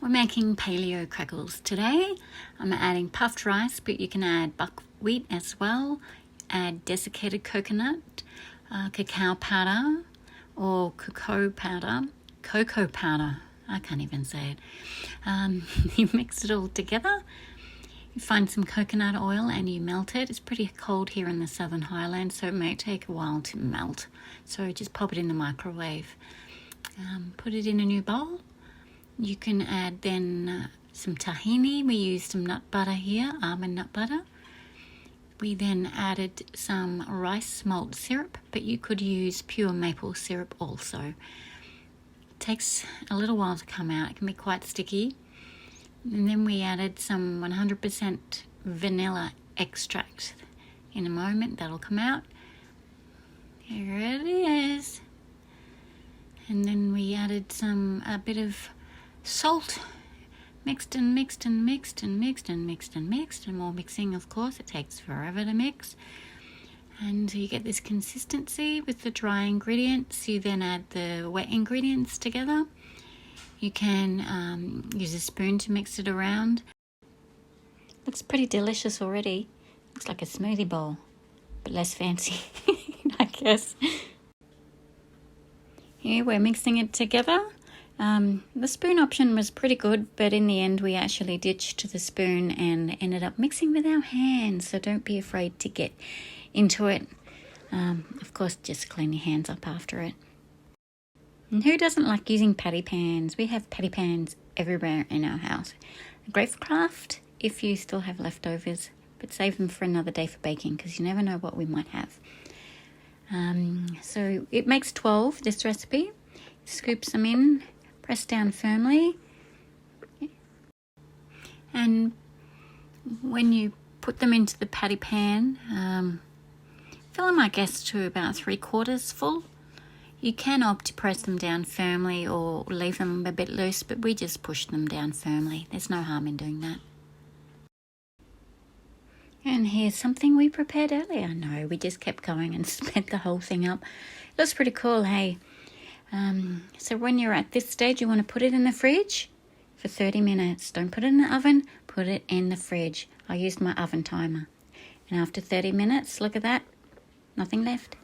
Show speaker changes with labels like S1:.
S1: We're making paleo crackles today. I'm adding puffed rice, but you can add buckwheat as well. Add desiccated coconut, cacao powder, or cocoa powder. I can't even say it. You mix it all together. You find some coconut oil and you melt it. It's pretty cold here in the Southern Highlands, so it may take a while to melt. So just pop it in the microwave. Put it in a new bowl. You can add then some tahini. We used some nut butter here, almond nut butter. We then added some rice malt syrup, but you could use pure maple syrup also. It takes a little while to come out. It can be quite sticky. And then we added some 100% vanilla extract. In a moment, that'll come out. Here it is. And then we added a bit of salt. Mixed and mixed and mixed and mixed and mixed and mixed. And more mixing, of course. It takes forever to mix. And you get this consistency with the dry ingredients. You then add the wet ingredients together. You can use a spoon to mix it around. Looks pretty delicious already. Looks like a smoothie bowl, but less fancy, I guess. Here we're mixing it together. The spoon option was pretty good, but in the end we actually ditched the spoon and ended up mixing with our hands, so don't be afraid to get into it. Of course, just clean your hands up after it. And who doesn't like using patty pans? We have patty pans everywhere in our house. Great for craft if you still have leftovers, but save them for another day for baking because you never know what we might have. So it makes 12, this recipe. Scoop some in, press down firmly. And when you put them into the patty pan, fill them, I guess, to about 3/4 full. You can opt to press them down firmly or leave them a bit loose, but we just push them down firmly. There's no harm in doing that. And here's something we prepared earlier. No, we just kept going and sped the whole thing up. It looks pretty cool, hey? So when you're at this stage, you want to put it in the fridge for 30 minutes. Don't put it in the oven, put it in the fridge. I used my oven timer. And after 30 minutes, look at that, nothing left.